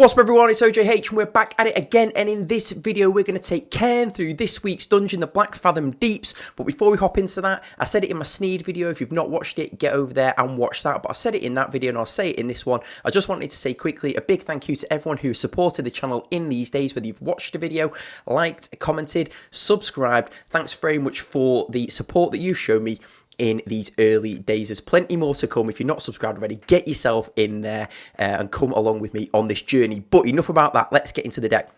What's up everyone, it's OJH and we're back at it again, and in this video we're going to take Cairne through this week's dungeon, the Blackfathom Deeps. But before we hop into that, I said it in my Sneed video. If you've not watched it, get over there and watch that. But I said it in that video and I'll say it in this one. I just wanted to say quickly a big thank you to everyone who supported the channel in these days, whether you've watched the video, liked, commented, subscribed. Thanks very much for the support that you've shown me in these early days. There's plenty more to come. If you're not subscribed already, get yourself in there and come along with me on this journey. But enough about that, let's get into the deck.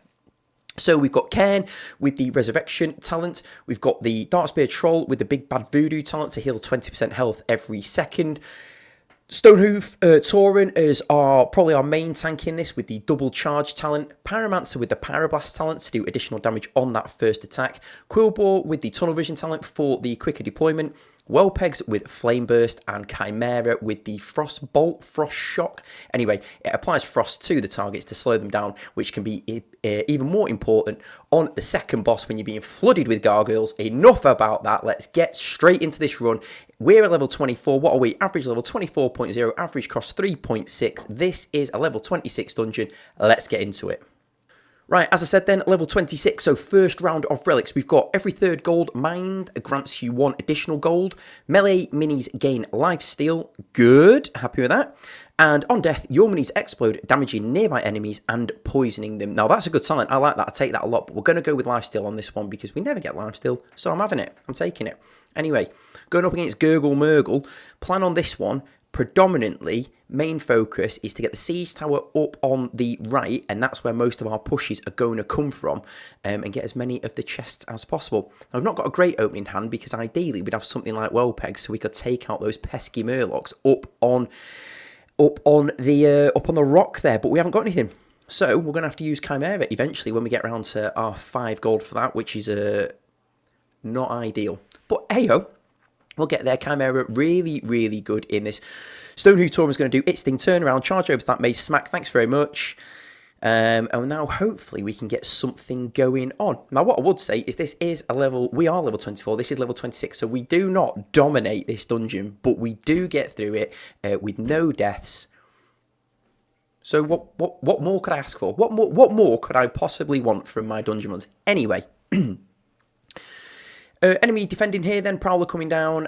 So we've got Cairne with the Resurrection talent. We've got the Darkspear Troll with the Big Bad Voodoo talent to heal 20% health every second. Stonehoof Tauren is probably our main tank in this with the double charge talent. Pyromancer with the Pyroblast talent to do additional damage on that first attack. Quillbore with the Tunnel Vision talent for the quicker deployment. Wellpegs with Flame Burst, and Chimera with the Frost Bolt, Frost Shock. Anyway, it applies frost to the targets to slow them down, which can be even more important on the second boss when you're being flooded with gargoyles. Enough about that, let's get straight into this run. We're at level 24, what are we? Average level 24.0, average cost 3.6. This is a level 26 dungeon, let's get into it. Right, as I said then, level 26, so first round of relics. We've got every third gold mined grants you 1 additional gold. Melee minis gain lifesteal, good, happy with that. And on death, your minis explode, damaging nearby enemies and poisoning them. Now that's a good talent, I like that, I take that a lot, but we're going to go with lifesteal on this one because we never get lifesteal, so I'm having it, I'm taking it. Anyway, going up against Gurgle Murgle, plan on this one. Predominantly, main focus is to get the siege tower up on the right, and that's where most of our pushes are going to come from, and get as many of the chests as possible. Now, I've not got a great opening hand because ideally we'd have something like Wellpegs so we could take out those pesky Murlocs up on the rock there, but we haven't got anything. So we're going to have to use Chimera eventually when we get around to our 5 gold for that, which is not ideal. But hey-ho. We'll get there. Chimera really, really good in this. Stonehoof Tauren is going to do its thing. Turn around, charge over to that maze, smack. Thanks very much. And now hopefully we can get something going on. Now what I would say is this is a level, we are level 24, this is level 26. So we do not dominate this dungeon, but we do get through it with no deaths. So what more could I ask for? What more could I possibly want from my dungeon runs? Anyway. Enemy defending here then, Prowler coming down.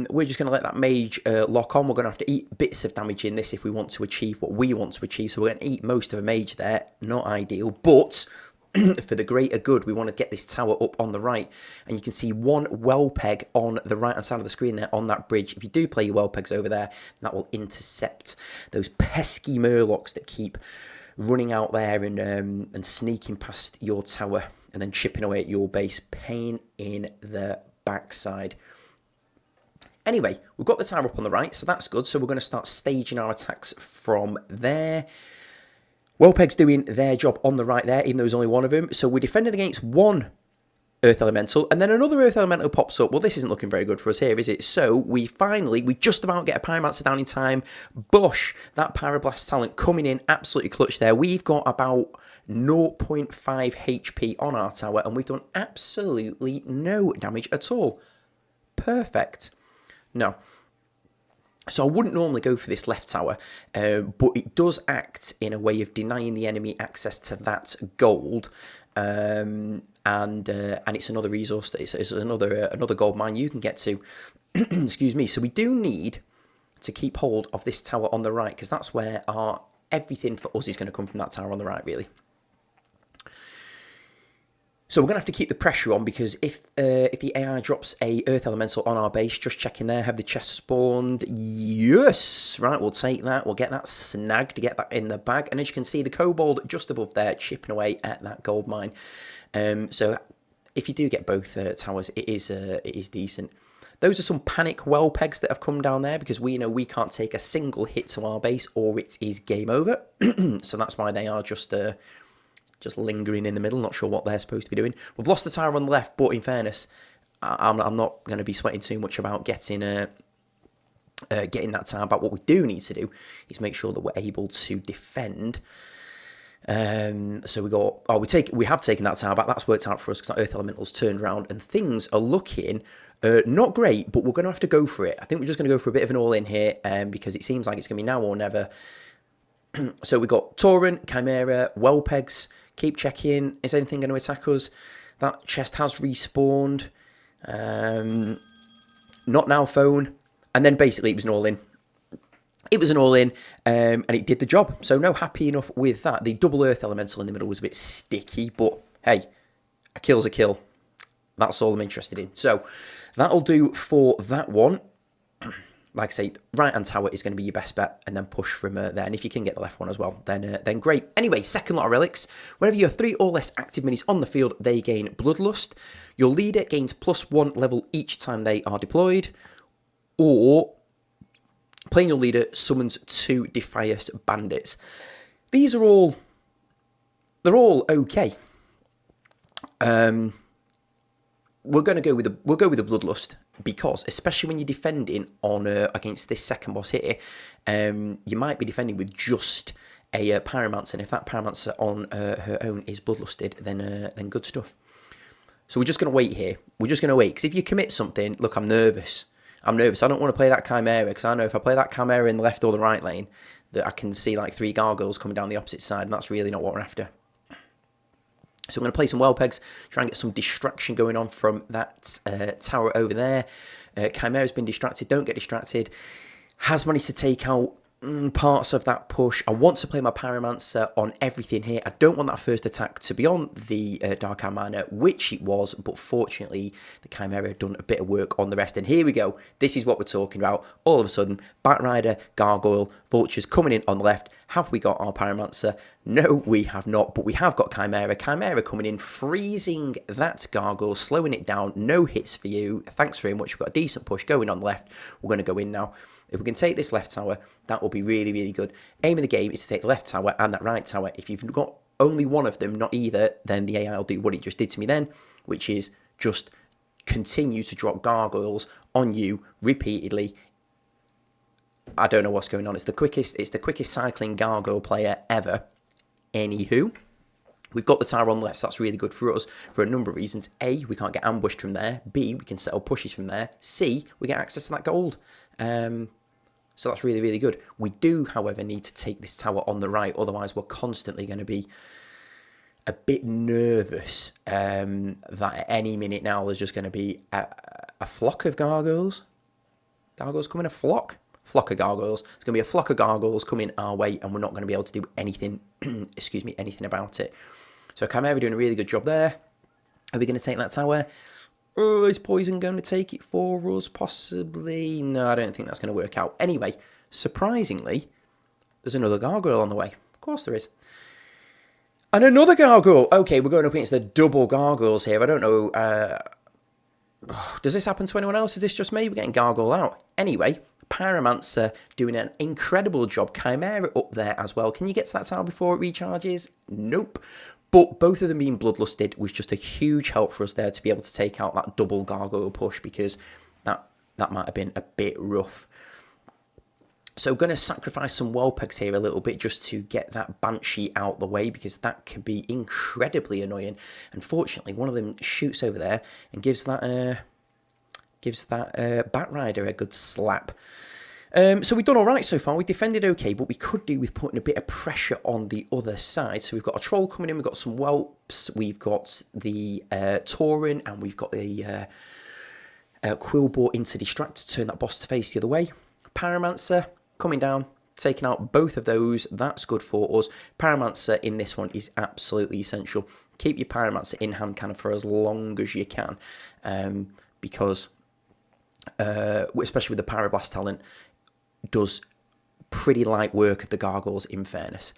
We're just going to let that mage lock on. We're going to have to eat bits of damage in this if we want to achieve what we want to achieve. So we're going to eat most of a mage there. Not ideal, but for the greater good, we want to get this tower up on the right. And you can see 1 Wellpeg on the right-hand side of the screen there on that bridge. If you do play your Wellpegs over there, that will intercept those pesky Murlocs that keep running out there and sneaking past your tower and then chipping away at your base. Pain in the backside. Anyway, we've got the tower up on the right, so that's good. So we're going to start staging our attacks from there. Wellpeg's doing their job on the right there, even though there's only 1 of them. So we're defending against 1 Earth Elemental, and then another Earth Elemental pops up. Well, this isn't looking very good for us here, is it? So we just about get a Pyromancer down in time. Bush, that Pyroblast talent coming in absolutely clutch there. We've got about 0.5 HP on our tower, and we've done absolutely no damage at all. Perfect. No. So I wouldn't normally go for this left tower, but it does act in a way of denying the enemy access to that gold. And it's another resource, it's another gold mine you can get to. Excuse me. So we do need to keep hold of this tower on the right, because that's where everything for us is going to come from, that tower on the right, really. So we're going to have to keep the pressure on, because if the AI drops a Earth Elemental on our base, just checking there, have the chest spawned? Yes! Right, we'll take that. We'll get that snagged to get that in the bag. And as you can see, the Kobold just above there, chipping away at that gold mine. So if you do get both towers, it is decent. Those are some panic Wellpegs that have come down there, because we know we can't take a single hit to our base or it is game over. So that's why they are just lingering in the middle, not sure what they're supposed to be doing. We've lost the tower on the left, but in fairness, I'm not going to be sweating too much about getting that tower back. What we do need to do is make sure that we're able to defend. So we have taken that tower back. That's worked out for us because that Earth Elemental's turned around and things are looking not great, but we're going to have to go for it. I think we're just going to go for a bit of an all-in here, because it seems like it's going to be now or never. So we got Tauren, Chimera, Wellpegs. Keep checking. Is anything going to attack us? That chest has respawned. Not now phone. And then basically it was an all-in. It was an all-in, and it did the job. So no, happy enough with that. The double earth elemental in the middle was a bit sticky, but hey, a kill's a kill. That's all I'm interested in. So that'll do for that one. Like I say, right-hand tower is going to be your best bet, and then push from there. And if you can get the left one as well, then great. Anyway, second lot of relics. Whenever you have 3 or less active minis on the field, they gain Bloodlust. Your leader gains +1 level each time they are deployed. Or playing your leader summons 2 Defias bandits. These are all... they're all okay. We'll go with the Bloodlust, because especially when you're defending on against this second boss here, you might be defending with just a Pyromancer, and if that Pyromancer on her own is Bloodlusted, then good stuff. So we're just going to wait here. We're just going to wait, because if you commit something, look, I'm nervous. I don't want to play that Chimera, because I know if I play that Chimera in the left or the right lane, that I can see like 3 gargoyles coming down the opposite side, and that's really not what we're after. So I'm going to play some Wellpegs, try and get some distraction going on from that tower over there. Chimera's been distracted. Don't get distracted. Has managed to take out parts of that push. I want to play my Pyromancer on everything here. I don't want that first attack to be on the Dark Eye Miner, which it was, but fortunately the Chimera had done a bit of work on the rest. And here we go. This is what we're talking about. All of a sudden, Batrider, Gargoyle, Vultures coming in on the left. Have we got our Pyromancer? No, we have not, but we have got Chimera. Chimera coming in, freezing that Gargoyle, slowing it down. No hits for you. Thanks very much. We've got a decent push going on the left. We're going to go in now. If we can take this left tower, that will be really, really good. Aim of the game is to take the left tower and that right tower. If you've got only one of them, not either, then the AI will do what it just did to me then, which is just continue to drop gargoyles on you repeatedly. I don't know what's going on. It's the quickest cycling gargoyle player ever. Anywho, we've got the tower on the left, so that's really good for us for a number of reasons. A, we can't get ambushed from there. B, we can settle pushes from there. C, we get access to that gold. So that's really, really good. We do, however, need to take this tower on the right, otherwise we're constantly going to be a bit nervous that at any minute now there's just going to be a flock of gargoyles. Gargoyles come in a flock? Flock of gargoyles. It's going to be a flock of gargoyles coming our way, and we're not going to be able to do anything, excuse me, anything about it. So Chimera doing a really good job there. Are we going to take that tower? Oh, is Poison going to take it for us? Possibly. No, I don't think that's going to work out. Anyway, surprisingly, there's another gargoyle on the way. Of course there is. And another gargoyle. Okay, we're going up against the double gargoyles here. I don't know. Does this happen to anyone else? Is this just me? We're getting gargoyle out. Anyway, Pyromancer doing an incredible job. Chimera up there as well. Can you get to that tower before it recharges? Nope. But both of them being bloodlusted was just a huge help for us there to be able to take out that double gargoyle push, because that might have been a bit rough. So going to sacrifice some Wellpegs here a little bit just to get that Banshee out the way, because that can be incredibly annoying. Unfortunately, one of them shoots over there and gives that Batrider a good slap. So we've done all right so far. We defended okay, but we could do with putting a bit of pressure on the other side. So we've got a Troll coming in, we've got some Whelps, we've got the Tauren, and we've got the Quillboar into distract to turn that boss to face the other way. Pyromancer coming down, taking out both of those. That's good for us. Pyromancer in this one is absolutely essential. Keep your Pyromancer in hand kind of for as long as you can, because especially with the Pyroblast talent, does pretty light work of the gargoyles, in fairness.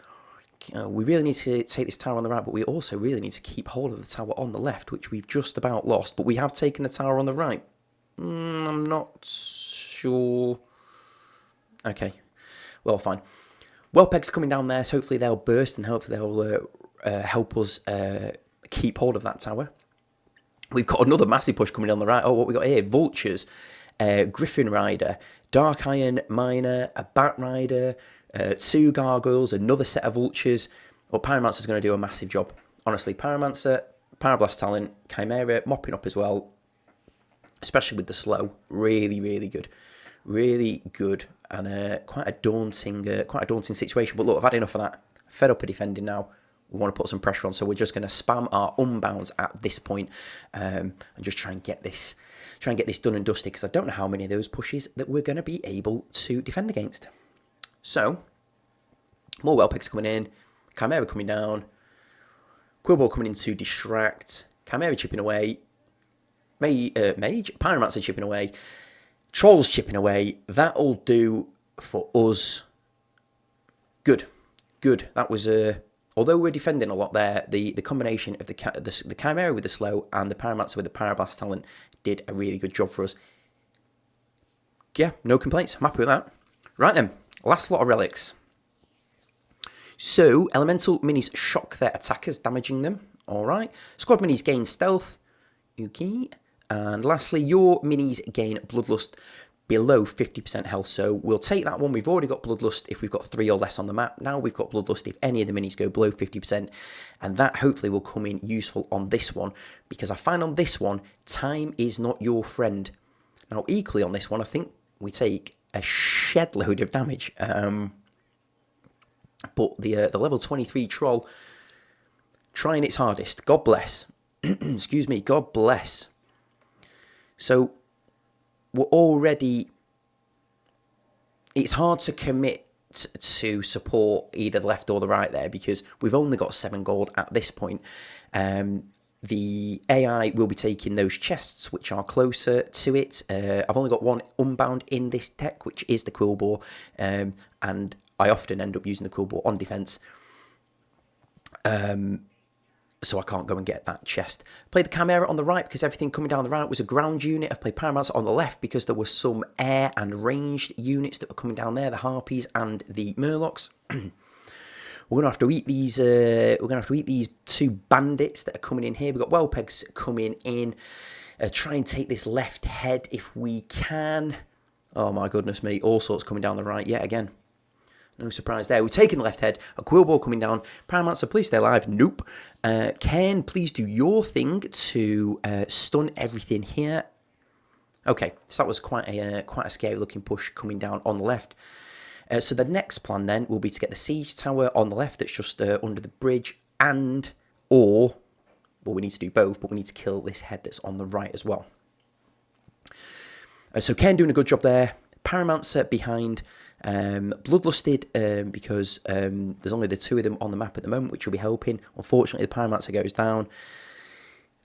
We really need to take this tower on the right, but we also really need to keep hold of the tower on the left, which we've just about lost. But we have taken the tower on the right. I'm not sure. Okay, well, fine. Wellpegs coming down there, so hopefully they'll burst, and hopefully they'll help us keep hold of that tower. We've got another massive push coming down the right. Oh, what we got here? Vultures, Griffin Rider, Dark Iron Miner, a Batrider, 2 gargoyles, another set of vultures. Well, Pyromancer's going to do a massive job. Honestly, Pyromancer, Pyroblast talent, Chimera mopping up as well, especially with the slow. Really, really good. Really good and quite a daunting situation. But look, I've had enough of that. Fed up of defending now. We want to put some pressure on, so we're just going to spam our unbounds at this point, and just try and get this done and dusted, because I don't know how many of those pushes that we're going to be able to defend against. So, more Whelpegs coming in, Chimera coming down, Quillball coming in to distract, Chimera chipping away, Mage, Pyromancer chipping away, Trolls chipping away. That'll do for us. Good. That was although we're defending a lot there, the combination of the Chimera with the slow and the Pyromancer with the Pyroblast talent did a really good job for us. Yeah, no complaints. I'm happy with that. Right then, last lot of relics. So, elemental minis shock their attackers, damaging them. Alright. Squad minis gain stealth. Okay. And lastly, your minis gain bloodlust below 50% health. So we'll take that one. We've already got bloodlust if we've got 3 or less on the map. Now we've got bloodlust if any of the minis go below 50%. And that hopefully will come in useful on this one, because I find on this one, time is not your friend. Now equally on this one, I think we take a shed load of damage. But the level 23 troll trying its hardest. God bless. Excuse me. God bless. So we're already... It's hard to commit to support either the left or the right there, because we've only got 7 gold at this point. The AI will be taking those chests which are closer to it. I've only got 1 unbound in this deck, which is the Quillbore, and I often end up using the Quillbore on defense. So I can't go and get that chest. Played the Chimera on the right because everything coming down the right was a ground unit. I've played Pyromancer on the left because there were some air and ranged units that were coming down there, the Harpies and the Murlocs. We're gonna have to eat these. We're gonna have to eat these 2 bandits that are coming in here. We've got Whelpegs coming in. Try and take this left head if we can. Oh my goodness me! All sorts coming down the right yet again. No surprise there. We're taking the left head. A Quillball coming down. Pyromancer, please stay alive. Nope. Cairne, please do your thing to stun everything here. Okay, so that was quite a scary looking push coming down on the left. So the next plan then will be to get the siege tower on the left that's just under the bridge, or we need to do both, but we need to kill this head that's on the right as well. So Cairne doing a good job there. Pyromancer behind. Bloodlusted because there's only the 2 of them on the map at the moment, which will be helping. Unfortunately, the Pyromancer goes down.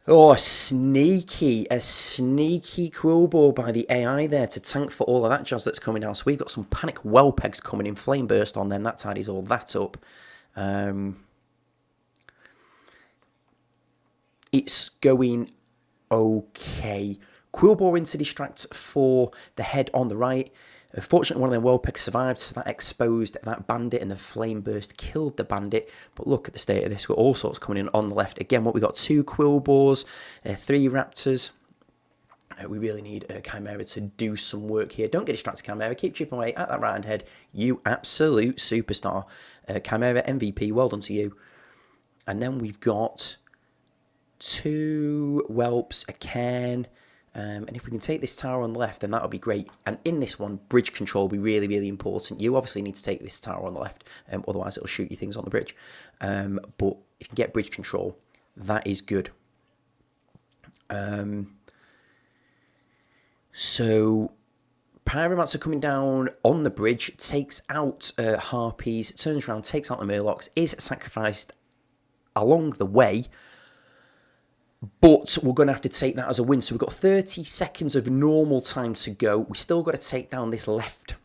Oh, a sneaky Quillbore by the AI there to tank for all of that jazz that's coming down. So we've got some panic Whelpegs coming in, flame burst on them. That tidies all that up. It's going okay. Quillbore into distract for the head on the right. Fortunately, one of them Whelpegs survived, so that exposed that bandit, and the flame burst killed the bandit. But look at the state of this. We've got all sorts coming in on the left. Again, what we got 2 Quillbores, 3 Raptors. We really need Chimera to do some work here. Don't get distracted, Chimera. Keep chipping away at that right-hand head. You absolute superstar. Chimera MVP, well done to you. And then we've got 2 Whelps, a Cairne. And if we can take this tower on the left, then that would be great. And in this one, bridge control will be really, really important. You obviously need to take this tower on the left, otherwise it'll shoot you things on the bridge. But if you can get bridge control, that is good. So Pyromancer coming down on the bridge, takes out Harpies, turns around, takes out the Murlocs, is sacrificed along the way. But we're going to have to take that as a win. So we've got 30 seconds of normal time to go. We still got to take down this left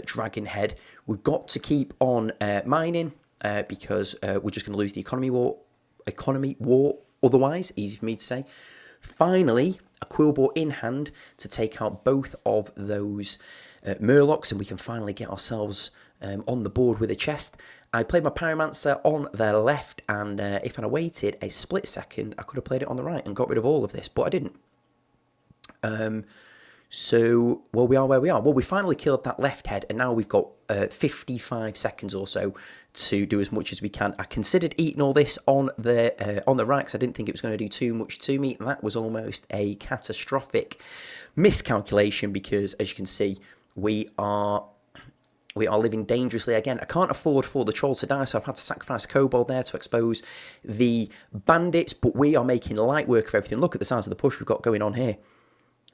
dragon head. We've got to keep on mining because we're just going to lose the economy war otherwise. Easy for me to say. Finally, a Quillbore in hand to take out both of those Murlocs, and we can finally get ourselves on the board with a chest. I played my Pyromancer on the left, and if I'd waited a split second, I could have played it on the right and got rid of all of this, but I didn't. So, well, we are where we are. Well, we finally killed that left head, and now we've got 55 seconds or so to do as much as we can. I considered eating all this on the right, because I didn't think it was going to do too much to me. That was almost a catastrophic miscalculation, because, as you can see, we are living dangerously again. I can't afford for the troll to die, so I've had to sacrifice Kobold there to expose the bandits, but we are making light work of everything. Look at the size of the push we've got going on here.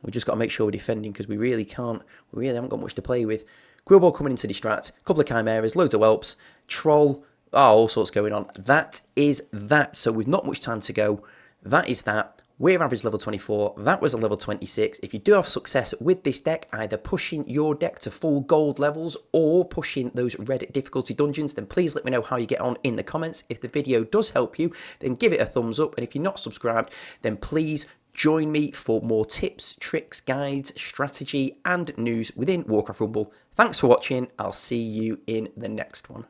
We've just got to make sure we're defending, because we really haven't got much to play with. Quillball coming in to distract, a couple of chimeras, loads of whelps, troll, all sorts going on. That is that. So with not much time to go, that is that. We're average level 24, that was a level 26. If you do have success with this deck, either pushing your deck to full gold levels or pushing those red difficulty dungeons, then please let me know how you get on in the comments. If the video does help you, then give it a thumbs up. And if you're not subscribed, then please join me for more tips, tricks, guides, strategy and news within Warcraft Rumble. Thanks for watching. I'll see you in the next one.